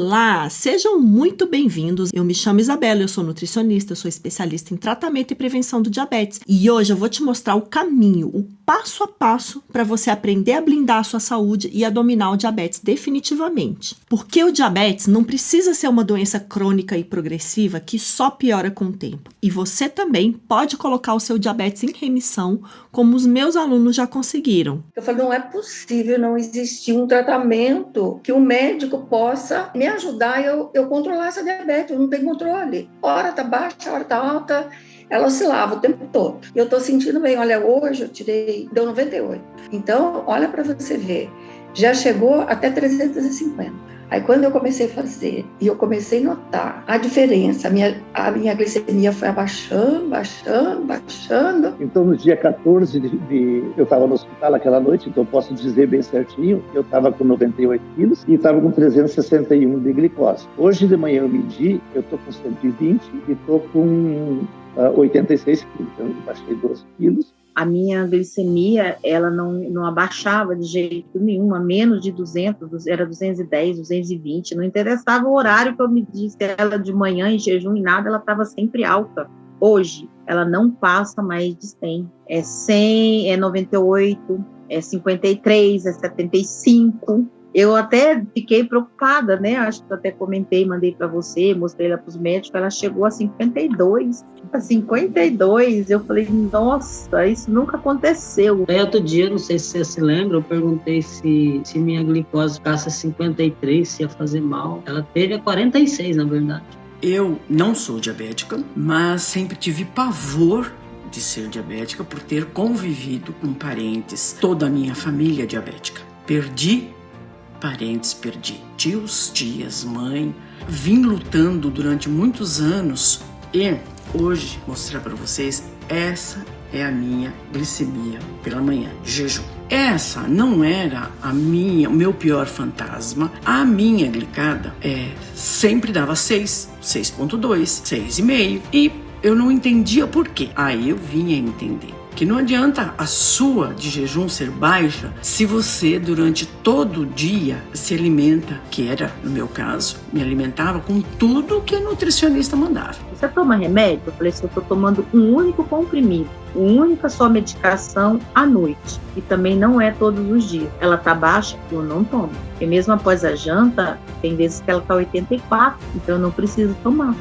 Olá, sejam muito bem-vindos. Eu me chamo Isabela, eu sou nutricionista, eu sou especialista em tratamento e prevenção do diabetes. E hoje eu vou te mostrar o caminho, o passo a passo para você aprender a blindar a sua saúde e a dominar o diabetes definitivamente. Porque o diabetes não precisa ser uma doença crônica e progressiva que só piora com o tempo. E você também pode colocar o seu diabetes em remissão, como os meus alunos já conseguiram. Eu falei, não é possível não existir um tratamento que o médico possa me ajudar e eu controlar essa diabetes, eu não tenho controle. Hora tá baixa, hora tá alta, ela oscilava o tempo todo. E eu tô sentindo bem, olha, hoje eu tirei, deu 98. Então, olha para você ver, já chegou até 350. Aí quando eu comecei a fazer, e eu comecei a notar a diferença, a minha glicemia foi abaixando. Então no dia 14 eu estava no hospital aquela noite, então eu posso dizer bem certinho, eu estava com 98 quilos e estava com 361 de glicose. Hoje de manhã eu medi, eu estou com 120 e estou com 86 quilos, então eu baixei 12 quilos. A minha glicemia, ela não abaixava de jeito nenhum, a menos de 200, era 210, 220, não interessava o horário que eu medisse ela de manhã, em jejum e nada, ela estava sempre alta. Hoje, ela não passa mais de 100, é 100, é 98, é 53, é 75. Eu até fiquei preocupada, né? Acho que eu até comentei, mandei para você, mostrei ela para os médicos, ela chegou a 52. A 52, eu falei, nossa, isso nunca aconteceu. Aí outro dia, não sei se você se lembra, eu perguntei se minha glicose ficasse a 53, se ia fazer mal. Ela teve a 46, na verdade. Eu não sou diabética, mas sempre tive pavor de ser diabética por ter convivido com parentes, toda a minha família diabética. Perdi parentes, perdi tios, tias, mãe. Vim lutando durante muitos anos e hoje mostrar para vocês, essa é a minha glicemia pela manhã, jejum. Essa não era o meu pior fantasma. A minha glicada sempre dava 6, 6.2, 6,5 e eu não entendia por quê. Aí eu vinha entender que não adianta a sua de jejum ser baixa se você durante todo o dia se alimenta, que era no meu caso, me alimentava com tudo que a nutricionista mandava. Você toma remédio? Eu falei assim, eu estou tomando um único comprimido, uma única só medicação à noite, e também não é todos os dias. Ela está baixa, eu não tomo. E mesmo após a janta, tem vezes que ela está 84, então eu não preciso tomar.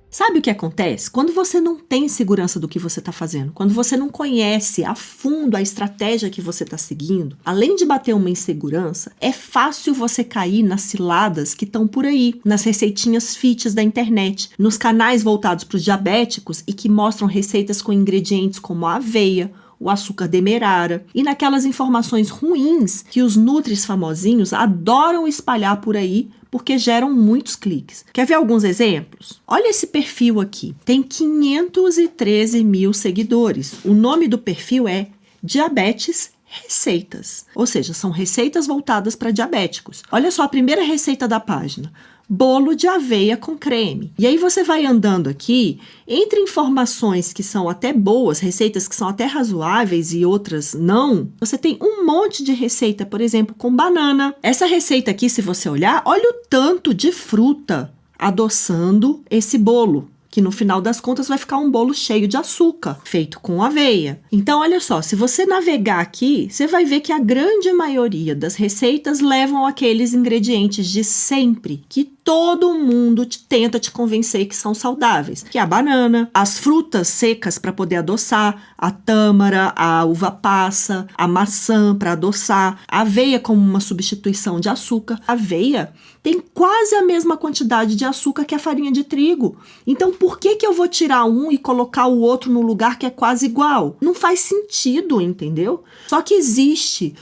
Sabe o que acontece? Quando você não tem segurança do que você está fazendo, quando você não conhece a fundo a estratégia que você está seguindo, além de bater uma insegurança, é fácil você cair nas ciladas que estão por aí, nas receitinhas fits da internet, nos canais voltados para os diabéticos e que mostram receitas com ingredientes como a aveia, o açúcar demerara e naquelas informações ruins que os nutris famosinhos adoram espalhar por aí porque geram muitos cliques. Quer ver alguns exemplos? Olha esse perfil aqui, tem 513 mil seguidores. O nome do perfil é Diabetes Receitas, ou seja, são receitas voltadas para diabéticos. Olha só a primeira receita da página. Bolo de aveia com creme. E aí você vai andando aqui, entre informações que são até boas, receitas que são até razoáveis e outras não, você tem um monte de receita, por exemplo, com banana. Essa receita aqui, se você olhar, olha o tanto de fruta adoçando esse bolo, que no final das contas vai ficar um bolo cheio de açúcar, feito com aveia. Então, olha só, se você navegar aqui, você vai ver que a grande maioria das receitas levam aqueles ingredientes de sempre, que todo mundo tenta te convencer que são saudáveis, que é a banana, as frutas secas para poder adoçar, a tâmara, a uva passa, a maçã para adoçar, a aveia como uma substituição de açúcar. A aveia tem quase a mesma quantidade de açúcar que a farinha de trigo. Então, por que eu vou tirar um e colocar o outro no lugar que é quase igual? Não faz sentido, entendeu? Só que existe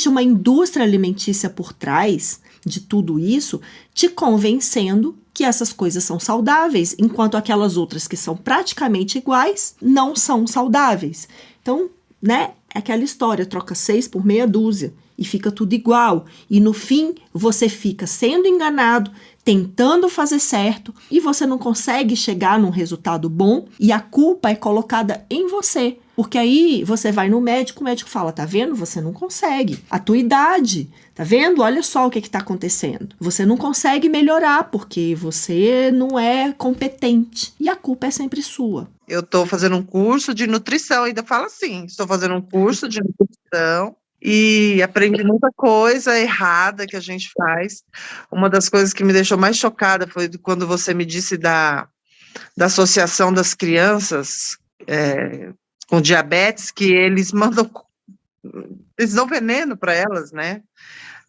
uma indústria alimentícia por trás de tudo isso, te convencendo que essas coisas são saudáveis, enquanto aquelas outras que são praticamente iguais não são saudáveis. Então, né, é aquela história, troca 6 por meia dúzia. e fica tudo igual. E no fim, você fica sendo enganado, tentando fazer certo e você não consegue chegar num resultado bom e a culpa é colocada em você. Porque aí você vai no médico, o médico fala, tá vendo? Você não consegue. A tua idade, tá vendo? Olha só o que está acontecendo. Você não consegue melhorar porque você não é competente. E a culpa é sempre sua. Eu estou fazendo um curso de nutrição, ainda fala assim, estou fazendo um curso de nutrição e aprendi muita coisa errada que a gente faz. Uma das coisas que me deixou mais chocada foi quando você me disse da Associação das Crianças com diabetes, que eles dão veneno para elas, né?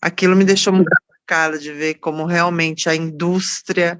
Aquilo me deixou muito chocada de ver como realmente a indústria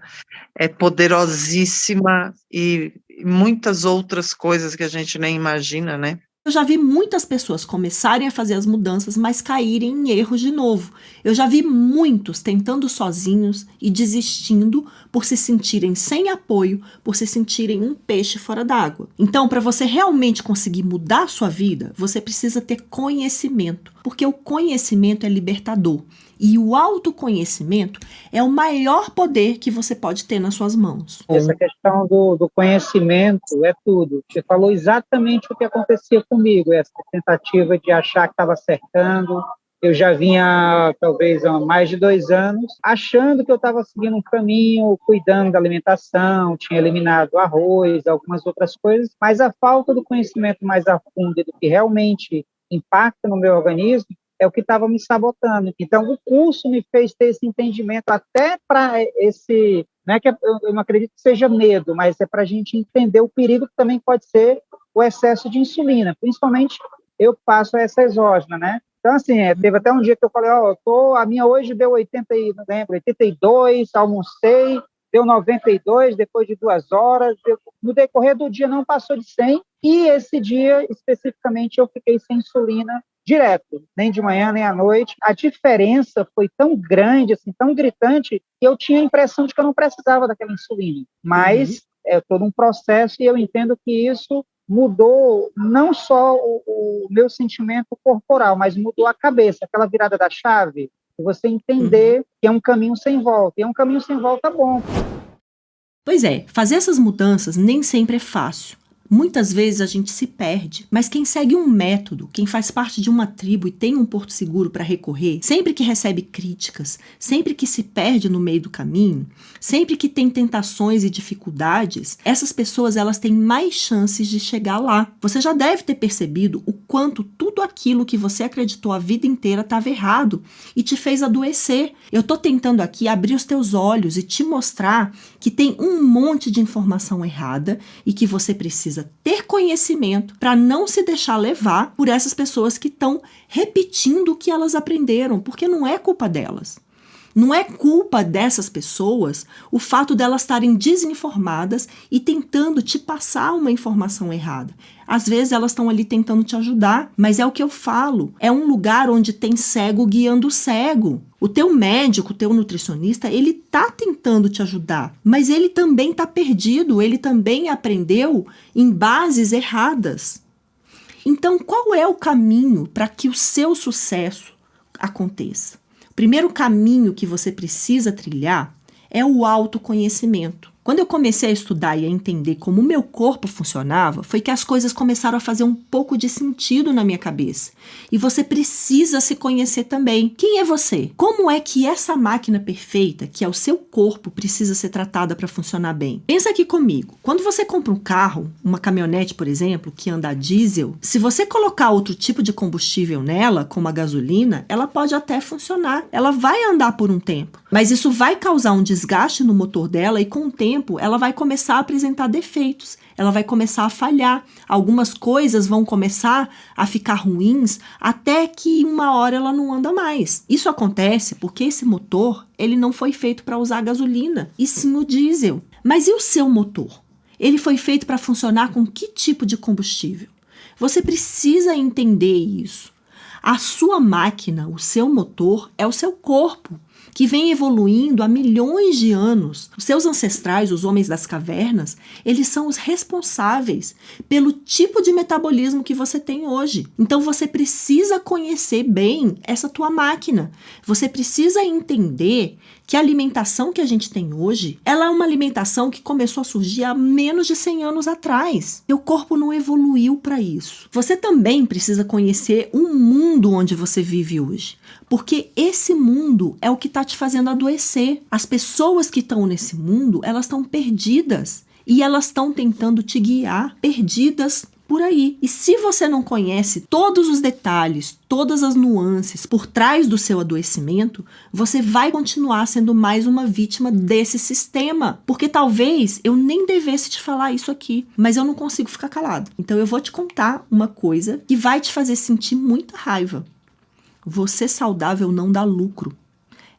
é poderosíssima e muitas outras coisas que a gente nem imagina, né? Eu já vi muitas pessoas começarem a fazer as mudanças, mas caírem em erros de novo. Eu já vi muitos tentando sozinhos e desistindo por se sentirem sem apoio, por se sentirem um peixe fora d'água. Então, para você realmente conseguir mudar a sua vida, você precisa ter conhecimento, porque o conhecimento é libertador. E o autoconhecimento é o maior poder que você pode ter nas suas mãos. Essa questão do conhecimento é tudo. Você falou exatamente o que acontecia comigo, essa tentativa de achar que estava acertando. Eu já vinha, talvez, há mais de 2 anos, achando que eu estava seguindo um caminho, cuidando da alimentação, tinha eliminado arroz, algumas outras coisas, mas a falta do conhecimento mais a fundo do que realmente impacta no meu organismo é o que estava me sabotando. Então, o curso me fez ter esse entendimento até para esse... Não é que eu não acredito que seja medo, mas é para a gente entender o perigo que também pode ser o excesso de insulina. Principalmente, eu passo essa exógena, né? Então, assim, teve até um dia que eu falei, a minha hoje deu 82, almocei, deu 92, depois de 2 horas, no decorrer do dia não passou de 100, e esse dia, especificamente, eu fiquei sem insulina direto, nem de manhã, nem à noite. A diferença foi tão grande, assim, tão gritante, que eu tinha a impressão de que eu não precisava daquela insulina. Mas é todo um processo e eu entendo que isso mudou não só o meu sentimento corporal, mas mudou a cabeça, aquela virada da chave, e você entender que é um caminho sem volta. E é um caminho sem volta bom. Pois é, fazer essas mudanças nem sempre é fácil. Muitas vezes a gente se perde, mas quem segue um método, quem faz parte de uma tribo e tem um porto seguro para recorrer, sempre que recebe críticas, sempre que se perde no meio do caminho, sempre que tem tentações e dificuldades, essas pessoas elas têm mais chances de chegar lá. Você já deve ter percebido o quanto tudo aquilo que você acreditou a vida inteira estava errado e te fez adoecer. Eu estou tentando aqui abrir os teus olhos e te mostrar que tem um monte de informação errada e que você precisa ter conhecimento para não se deixar levar por essas pessoas que estão repetindo o que elas aprenderam, porque não é culpa delas. Não é culpa dessas pessoas o fato delas estarem desinformadas e tentando te passar uma informação errada. Às vezes elas estão ali tentando te ajudar, mas é o que eu falo, é um lugar onde tem cego guiando o cego. O teu médico, o teu nutricionista, ele tá tentando te ajudar, mas ele também tá perdido, ele também aprendeu em bases erradas. Então, qual é o caminho para que o seu sucesso aconteça? O primeiro caminho que você precisa trilhar é o autoconhecimento. Quando eu comecei a estudar e a entender como o meu corpo funcionava, foi que as coisas começaram a fazer um pouco de sentido na minha cabeça. E você precisa se conhecer também. Quem é você? Como é que essa máquina perfeita, que é o seu corpo, precisa ser tratada para funcionar bem? Pensa aqui comigo. Quando você compra um carro, uma caminhonete, por exemplo, que anda a diesel, se você colocar outro tipo de combustível nela, como a gasolina, ela pode até funcionar. Ela vai andar por um tempo. Mas isso vai causar um desgaste no motor dela e com o tempo ela vai começar a apresentar defeitos, ela vai começar a falhar, algumas coisas vão começar a ficar ruins até que uma hora ela não anda mais. Isso acontece porque esse motor ele não foi feito para usar gasolina, e sim o diesel. Mas e o seu motor? Ele foi feito para funcionar com que tipo de combustível? Você precisa entender isso. A sua máquina, o seu motor, é o seu corpo, que vem evoluindo há milhões de anos. Os seus ancestrais, os homens das cavernas, eles são os responsáveis pelo tipo de metabolismo que você tem hoje. Então você precisa conhecer bem essa tua máquina. Você precisa entender que a alimentação que a gente tem hoje, ela é uma alimentação que começou a surgir há menos de 100 anos atrás. Seu corpo não evoluiu para isso. Você também precisa conhecer o mundo onde você vive hoje, porque esse mundo é o que está te fazendo adoecer. As pessoas que estão nesse mundo, elas estão perdidas e elas estão tentando te guiar, perdidas por aí. E se você não conhece todos os detalhes, todas as nuances por trás do seu adoecimento, você vai continuar sendo mais uma vítima desse sistema. Porque talvez eu nem devesse te falar isso aqui, mas eu não consigo ficar calado. Então eu vou te contar uma coisa que vai te fazer sentir muita raiva. Você saudável não dá lucro.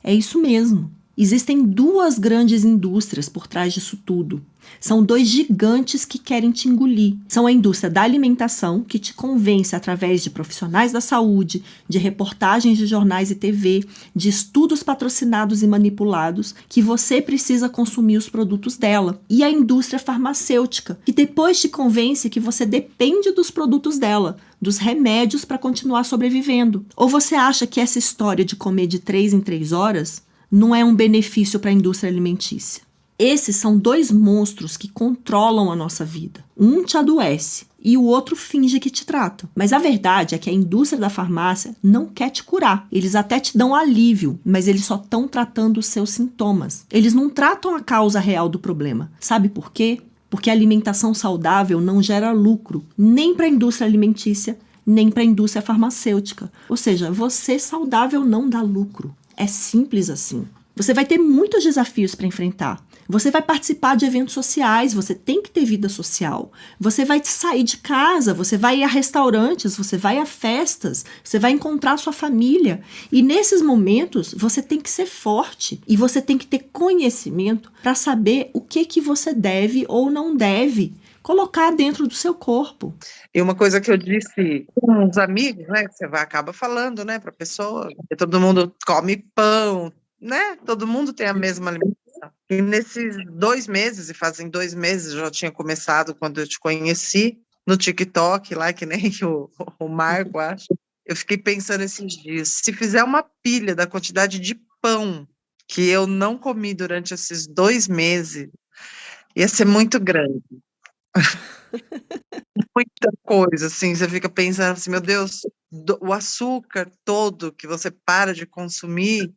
É isso mesmo. Existem duas grandes indústrias por trás disso tudo. São dois gigantes que querem te engolir. São a indústria da alimentação, que te convence através de profissionais da saúde, de reportagens de jornais e TV, de estudos patrocinados e manipulados, que você precisa consumir os produtos dela. E a indústria farmacêutica, que depois te convence que você depende dos produtos dela, dos remédios para continuar sobrevivendo. Ou você acha que essa história de comer de 3 em 3 horas não é um benefício para a indústria alimentícia? Esses são dois monstros que controlam a nossa vida. Um te adoece e o outro finge que te trata. Mas a verdade é que a indústria da farmácia não quer te curar. Eles até te dão alívio, mas eles só estão tratando os seus sintomas. Eles não tratam a causa real do problema. Sabe por quê? Porque a alimentação saudável não gera lucro, nem para a indústria alimentícia, nem para a indústria farmacêutica. Ou seja, você saudável não dá lucro. É simples assim. Você vai ter muitos desafios para enfrentar. Você vai participar de eventos sociais, você tem que ter vida social. Você vai sair de casa, você vai a restaurantes, você vai a festas, você vai encontrar sua família. E nesses momentos, você tem que ser forte e você tem que ter conhecimento para saber o que você deve ou não deve colocar dentro do seu corpo. E uma coisa que eu disse com uns amigos, né, que você acaba falando, né, para a pessoa, que todo mundo come pão, né, todo mundo tem a mesma alimentação. E nesses 2 meses, e fazem 2 meses, eu já tinha começado quando eu te conheci, no TikTok, lá que nem o Marco, acho, eu fiquei pensando esses dias, se fizer uma pilha da quantidade de pão que eu não comi durante esses 2 meses, ia ser muito grande. Muita coisa, assim, você fica pensando assim, meu Deus, o açúcar todo que você para de consumir,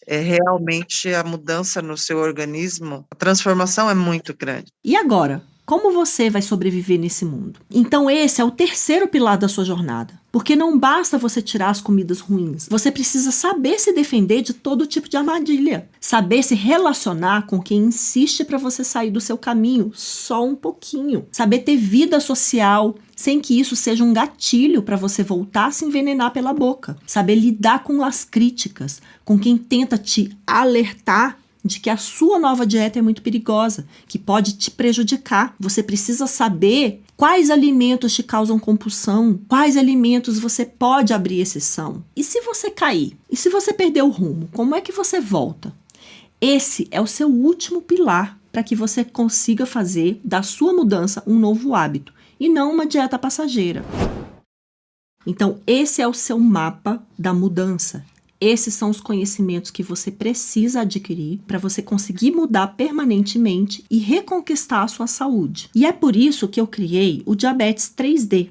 realmente a mudança no seu organismo, a transformação é muito grande. E agora? Como você vai sobreviver nesse mundo? Então esse é o terceiro pilar da sua jornada. Porque não basta você tirar as comidas ruins. Você precisa saber se defender de todo tipo de armadilha. Saber se relacionar com quem insiste para você sair do seu caminho só um pouquinho. Saber ter vida social sem que isso seja um gatilho para você voltar a se envenenar pela boca. Saber lidar com as críticas, com quem tenta te alertar de que a sua nova dieta é muito perigosa, que pode te prejudicar. Você precisa saber quais alimentos te causam compulsão, quais alimentos você pode abrir exceção. E se você cair? E se você perder o rumo? Como é que você volta? Esse é o seu último pilar para que você consiga fazer da sua mudança um novo hábito e não uma dieta passageira. Então, esse é o seu mapa da mudança. Esses são os conhecimentos que você precisa adquirir para você conseguir mudar permanentemente e reconquistar a sua saúde. E é por isso que eu criei o Diabetes 3D.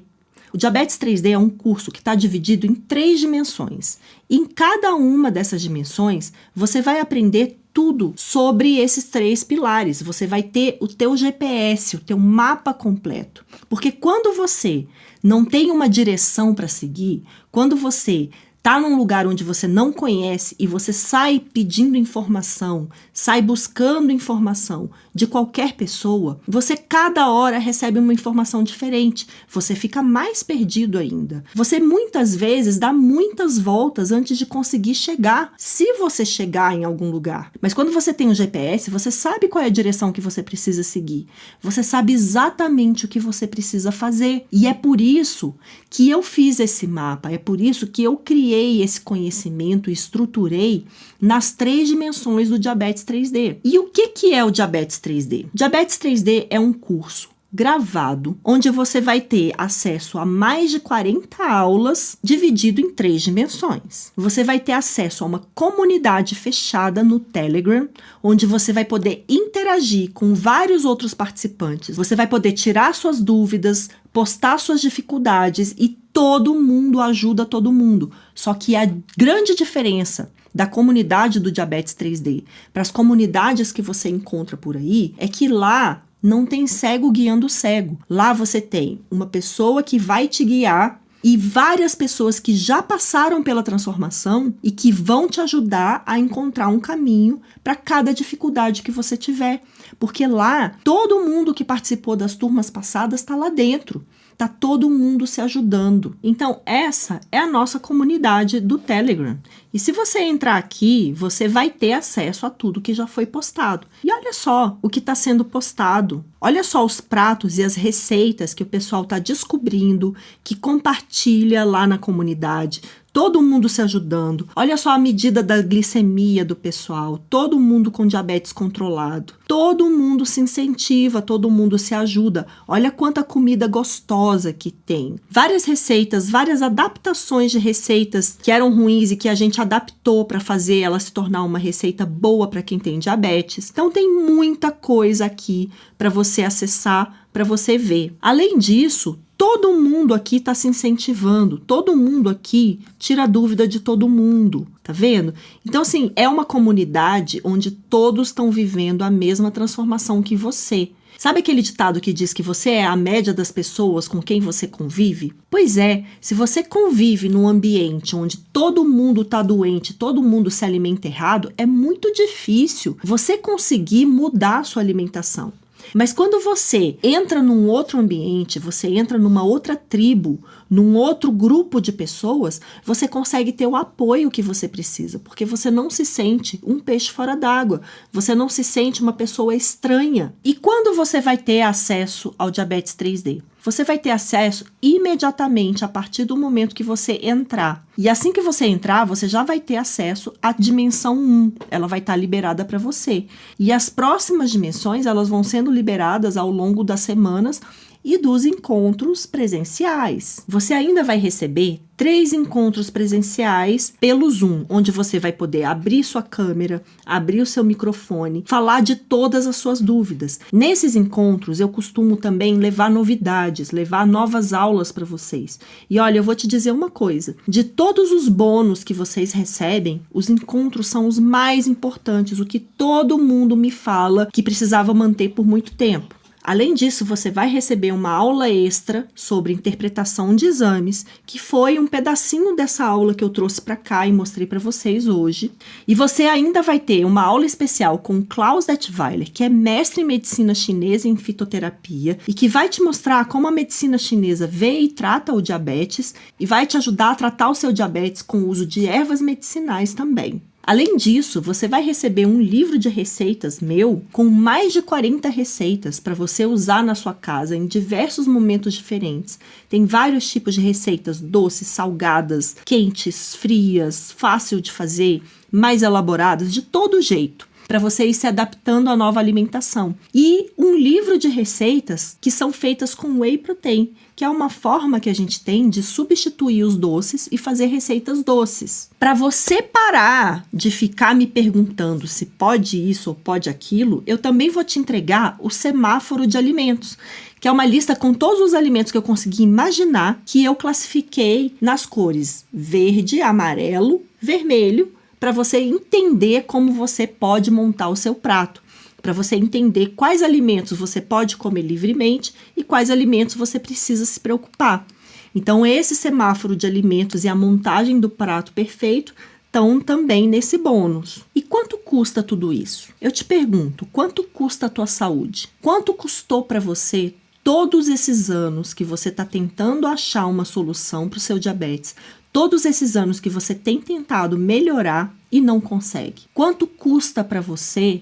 O Diabetes 3D é um curso que está dividido em 3 dimensões. E em cada uma dessas dimensões, você vai aprender tudo sobre esses 3 pilares. Você vai ter o teu GPS, o teu mapa completo. Porque quando você não tem uma direção para seguir, quando você tá num lugar onde você não conhece e você sai pedindo informação, sai buscando informação de qualquer pessoa, você cada hora recebe uma informação diferente. Você fica mais perdido ainda. Você muitas vezes dá muitas voltas antes de conseguir chegar, se você chegar em algum lugar. Mas quando você tem um GPS, você sabe qual é a direção que você precisa seguir. Você sabe exatamente o que você precisa fazer. E é por isso que eu fiz esse mapa, é por isso que eu criei esse conhecimento e estruturei nas 3 dimensões do Diabetes 3D. E o que é o Diabetes 3D? Diabetes 3D é um curso gravado, onde você vai ter acesso a mais de 40 aulas dividido em 3 dimensões. Você vai ter acesso a uma comunidade fechada no Telegram, onde você vai poder interagir com vários outros participantes. Você vai poder tirar suas dúvidas, postar suas dificuldades e todo mundo ajuda todo mundo. Só que a grande diferença da comunidade do Diabetes 3D para as comunidades que você encontra por aí é que lá não tem cego guiando cego. Lá você tem uma pessoa que vai te guiar e várias pessoas que já passaram pela transformação e que vão te ajudar a encontrar um caminho para cada dificuldade que você tiver. Porque lá, todo mundo que participou das turmas passadas está lá dentro. Tá todo mundo se ajudando. Então, essa é a nossa comunidade do Telegram. E se você entrar aqui, você vai ter acesso a tudo que já foi postado. E olha só o que está sendo postado. Olha só os pratos e as receitas que o pessoal está descobrindo, que compartilha lá na comunidade. Todo mundo se ajudando. Olha só a medida da glicemia do pessoal. Todo mundo com diabetes controlado. Todo mundo se incentiva, todo mundo se ajuda. Olha quanta comida gostosa que tem. Várias receitas, várias adaptações de receitas que eram ruins e que a gente adaptou para fazer ela se tornar uma receita boa para quem tem diabetes. Então tem muita coisa aqui para você acessar, para você ver. Além disso, todo mundo aqui está se incentivando, todo mundo aqui tira dúvida de todo mundo, tá vendo? Então, assim, é uma comunidade onde todos estão vivendo a mesma transformação que você. Sabe aquele ditado que diz que você é a média das pessoas com quem você convive? Pois é, se você convive num ambiente onde todo mundo está doente, todo mundo se alimenta errado, é muito difícil você conseguir mudar a sua alimentação. Mas quando você entra num outro ambiente, você entra numa outra tribo, num outro grupo de pessoas, você consegue ter o apoio que você precisa, porque você não se sente um peixe fora d'água, você não se sente uma pessoa estranha. E quando você vai ter acesso ao Diabetes 3D? Você vai ter acesso imediatamente a partir do momento que você entrar. E assim que você entrar, você já vai ter acesso à dimensão 1. Ela vai estar liberada para você. E as próximas dimensões, elas vão sendo liberadas ao longo das semanas e dos encontros presenciais. Você ainda vai receber 3 encontros presenciais pelo Zoom, onde você vai poder abrir sua câmera, abrir o seu microfone, falar de todas as suas dúvidas. Nesses encontros, eu costumo também levar novidades, levar novas aulas para vocês. E olha, eu vou te dizer uma coisa, de todos os bônus que vocês recebem, os encontros são os mais importantes, o que todo mundo me fala que precisava manter por muito tempo. Além disso, você vai receber uma aula extra sobre interpretação de exames, que foi um pedacinho dessa aula que eu trouxe para cá e mostrei para vocês hoje. E você ainda vai ter uma aula especial com Klaus Detweiler, que é mestre em medicina chinesa e em fitoterapia, e que vai te mostrar como a medicina chinesa vê e trata o diabetes, e vai te ajudar a tratar o seu diabetes com o uso de ervas medicinais também. Além disso, você vai receber um livro de receitas meu com mais de 40 receitas para você usar na sua casa em diversos momentos diferentes. Tem vários tipos de receitas doces, salgadas, quentes, frias, fácil de fazer, mais elaboradas, de todo jeito, para você ir se adaptando à nova alimentação. E um livro de receitas que são feitas com whey protein, que é uma forma que a gente tem de substituir os doces e fazer receitas doces. Para você parar de ficar me perguntando se pode isso ou pode aquilo, eu também vou te entregar o semáforo de alimentos, que é uma lista com todos os alimentos que eu consegui imaginar, que eu classifiquei nas cores verde, amarelo, vermelho, para você entender como você pode montar o seu prato, para você entender quais alimentos você pode comer livremente e quais alimentos você precisa se preocupar. Então, esse semáforo de alimentos e a montagem do prato perfeito estão também nesse bônus. E quanto custa tudo isso? Eu te pergunto, quanto custa a tua saúde? Quanto custou para você todos esses anos que você está tentando achar uma solução para o seu diabetes? Todos esses anos que você tem tentado melhorar e não consegue? Quanto custa para você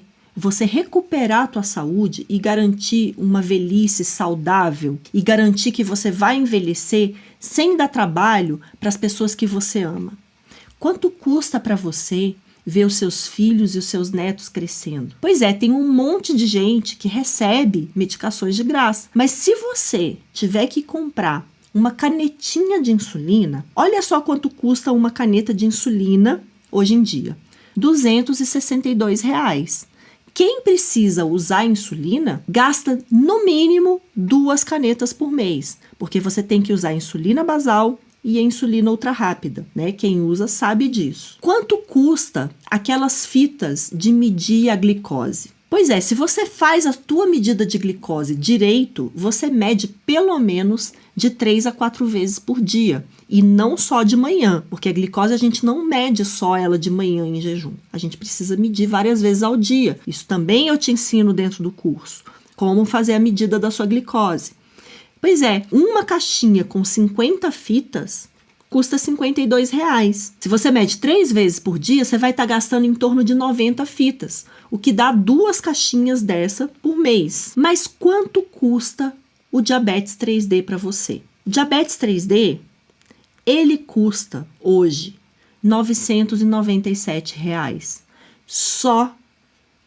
recuperar a tua saúde e garantir uma velhice saudável e garantir que você vai envelhecer sem dar trabalho para as pessoas que você ama? Quanto custa para você ver os seus filhos e os seus netos crescendo? Pois é, tem um monte de gente que recebe medicações de graça. Mas se você tiver que comprar uma canetinha de insulina, olha só quanto custa uma caneta de insulina hoje em dia. R$ 262. Quem precisa usar insulina gasta no mínimo 2 canetas por mês, porque você tem que usar a insulina basal e a insulina ultra rápida, né? Quem usa sabe disso. Quanto custa aquelas fitas de medir a glicose? Pois é, se você faz a tua medida de glicose direito, você mede pelo menos de 3 a 4 vezes por dia. E não só de manhã, porque a glicose a gente não mede só ela de manhã em jejum. A gente precisa medir várias vezes ao dia. Isso também eu te ensino dentro do curso. Como fazer a medida da sua glicose. Pois é, uma caixinha com 50 fitas custa R$ 52. Se você mede 3 vezes por dia, você vai estar gastando em torno de 90 fitas, o que dá 2 caixinhas dessa por mês. Mas quanto custa o diabetes 3D para você? O diabetes 3D, ele custa hoje R$ 997. Só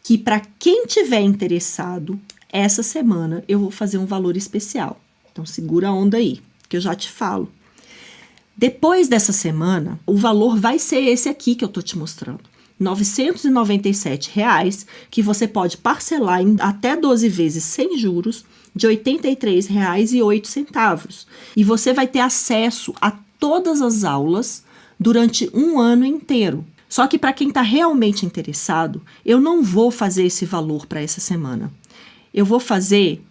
que para quem tiver interessado, essa semana eu vou fazer um valor especial. Então, segura a onda aí, que eu já te falo. Depois dessa semana, o valor vai ser esse aqui que eu estou te mostrando. R$ 997, que você pode parcelar em até 12 vezes sem juros, de R$ 83,08. E você vai ter acesso a todas as aulas durante um ano inteiro. Só que para quem está realmente interessado, eu não vou fazer esse valor para essa semana. Eu vou fazer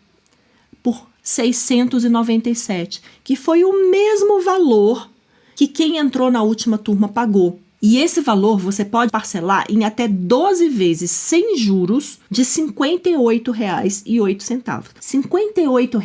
por 697, que foi o mesmo valor que quem entrou na última turma pagou. E esse valor você pode parcelar em até 12 vezes sem juros de R$ 58,08. R$ 58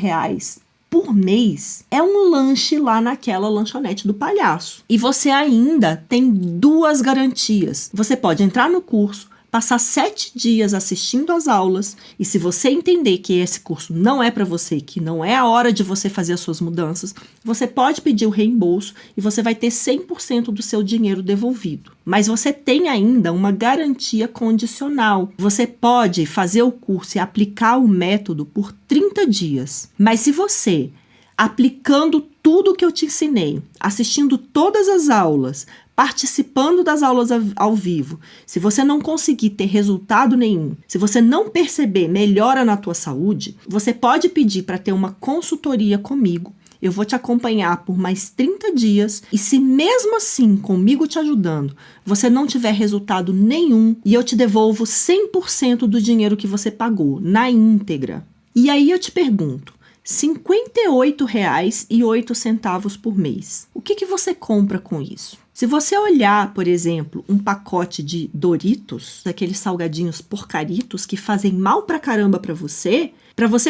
por mês é um lanche lá naquela lanchonete do palhaço. E você ainda tem 2 garantias. Você pode entrar no curso, passar 7 dias assistindo às aulas, e se você entender que esse curso não é para você, que não é a hora de você fazer as suas mudanças, você pode pedir o reembolso e você vai ter 100% do seu dinheiro devolvido. Mas você tem ainda uma garantia condicional. Você pode fazer o curso e aplicar o método por 30 dias. Mas se você, aplicando tudo que eu te ensinei, assistindo todas as aulas, participando das aulas ao vivo, se você não conseguir ter resultado nenhum, se você não perceber melhora na tua saúde, você pode pedir para ter uma consultoria comigo. Eu vou te acompanhar por mais 30 dias e se mesmo assim, comigo te ajudando, você não tiver resultado nenhum, e eu te devolvo 100% do dinheiro que você pagou, na íntegra. E aí eu te pergunto, R$ 58,08 por mês. O que você compra com isso? Se você olhar, por exemplo, um pacote de Doritos, aqueles salgadinhos porcaritos que fazem mal pra caramba pra você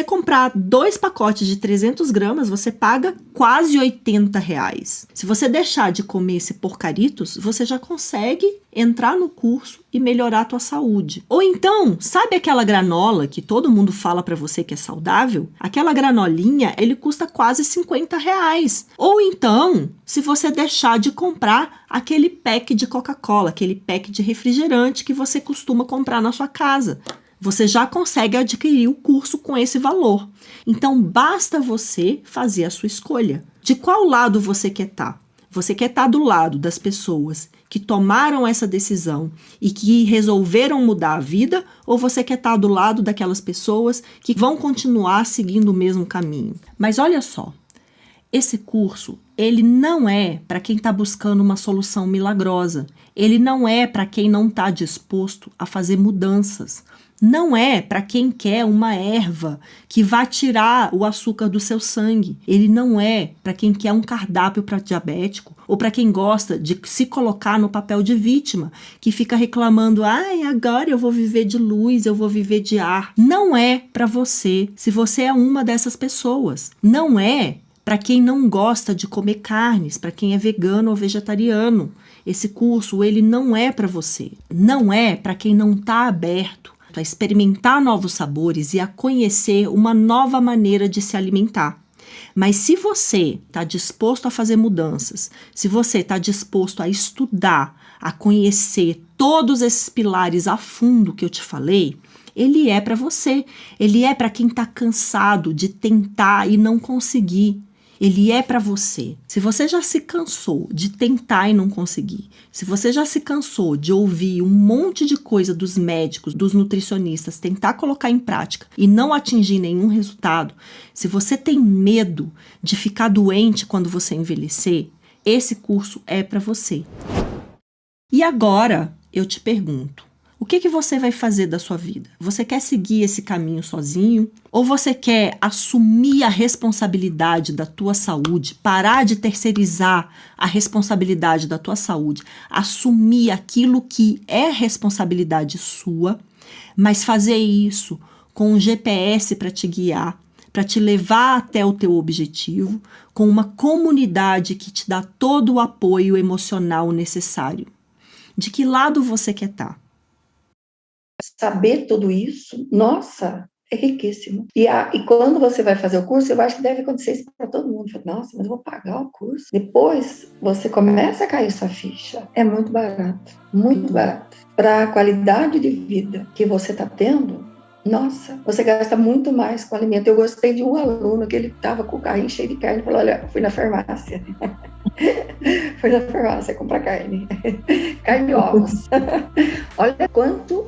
comprar 2 pacotes de 300 gramas, você paga quase R$ 80. Se você deixar de comer esse porcaritos, você já consegue entrar no curso e melhorar a tua saúde. Ou então, sabe aquela granola que todo mundo fala pra você que é saudável? Aquela granolinha, ele custa quase R$ 50. Ou então, se você deixar de comprar aquele pack de Coca-Cola, aquele pack de refrigerante que você costuma comprar na sua casa. Você já consegue adquirir o curso com esse valor. Então, basta você fazer a sua escolha. De qual lado você quer estar? Você quer estar do lado das pessoas que tomaram essa decisão e que resolveram mudar a vida? Ou você quer estar do lado daquelas pessoas que vão continuar seguindo o mesmo caminho? Mas olha só, esse curso ele não é para quem está buscando uma solução milagrosa. Ele não é para quem não está disposto a fazer mudanças. Não é para quem quer uma erva que vai tirar o açúcar do seu sangue. Ele não é para quem quer um cardápio para diabético ou para quem gosta de se colocar no papel de vítima, que fica reclamando, ai, agora eu vou viver de luz, eu vou viver de ar. Não é para você, se você é uma dessas pessoas. Não é para quem não gosta de comer carnes, para quem é vegano ou vegetariano. Esse curso, ele não é para você. Não é para quem não está aberto a experimentar novos sabores e a conhecer uma nova maneira de se alimentar. Mas se você está disposto a fazer mudanças, se você está disposto a estudar, a conhecer todos esses pilares a fundo que eu te falei, ele é para você. Ele é para quem está cansado de tentar e não conseguir. Ele é para você. Se você já se cansou de tentar e não conseguir, se você já se cansou de ouvir um monte de coisa dos médicos, dos nutricionistas, tentar colocar em prática e não atingir nenhum resultado, se você tem medo de ficar doente quando você envelhecer, esse curso é para você. E agora eu te pergunto, o que você vai fazer da sua vida? Você quer seguir esse caminho sozinho? Ou você quer assumir a responsabilidade da tua saúde, parar de terceirizar a responsabilidade da tua saúde, assumir aquilo que é responsabilidade sua, mas fazer isso com um GPS para te guiar, para te levar até o teu objetivo, com uma comunidade que te dá todo o apoio emocional necessário? De que lado você quer estar? Saber tudo isso, nossa, é riquíssimo. E quando você vai fazer o curso, eu acho que deve acontecer isso para todo mundo. Nossa, mas eu vou pagar o curso. Depois, você começa a cair sua ficha. É muito barato, muito barato. Para a qualidade de vida que você está tendo, nossa, você gasta muito mais com alimento. Eu gostei de um aluno que ele estava com o carrinho cheio de carne e falou, olha, fui na farmácia. Fui na farmácia comprar carne. Carne e ovos. Olha quanto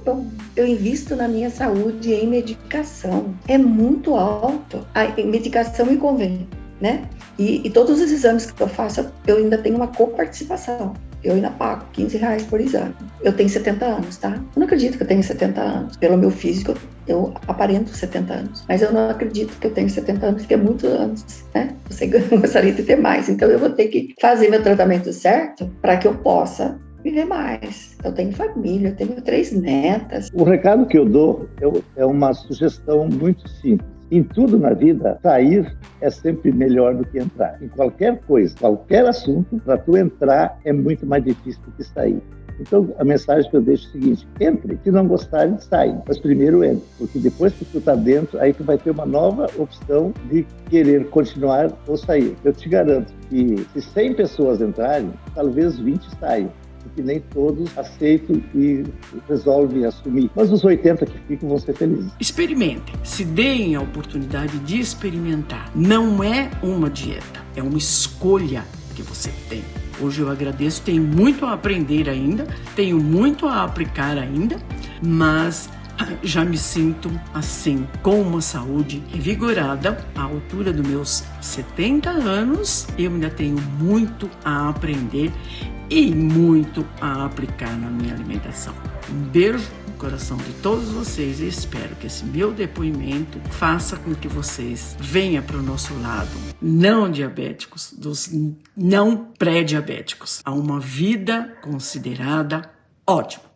eu invisto na minha saúde em medicação. É muito alto. Em medicação me convém, né? E todos os exames que eu faço, eu ainda tenho uma coparticipação. Eu ainda pago R$15 por exame. Eu tenho 70 anos, tá? Eu não acredito que eu tenho 70 anos. Pelo meu físico, eu aparento 70 anos. Mas eu não acredito que eu tenho 70 anos, porque é muitos anos, né? Você gostaria de ter mais. Então, eu vou ter que fazer meu tratamento certo para que eu possa viver mais. Eu tenho família, eu tenho 3 netas. O recado que eu dou é uma sugestão muito simples. Em tudo na vida, sair é sempre melhor do que entrar. Em qualquer coisa, qualquer assunto, para tu entrar é muito mais difícil do que sair. Então, a mensagem que eu deixo é o seguinte, entre. Se não gostarem, saem. Mas primeiro entre, porque depois que tu tá dentro, aí tu vai ter uma nova opção de querer continuar ou sair. Eu te garanto que se 100 pessoas entrarem, talvez 20 saiam. Porque nem todos aceitam e resolvem assumir. Mas os 80 que ficam vão ser felizes. Experimentem, se deem a oportunidade de experimentar. Não é uma dieta, é uma escolha que você tem. Hoje eu agradeço, tenho muito a aprender ainda, tenho muito a aplicar ainda, mas já me sinto assim, com uma saúde revigorada, à altura dos meus 70 anos, eu ainda tenho muito a aprender e muito a aplicar na minha alimentação. Um beijo no coração de todos vocês e espero que esse meu depoimento faça com que vocês venham para o nosso lado, não diabéticos, dos não pré-diabéticos, a uma vida considerada ótima.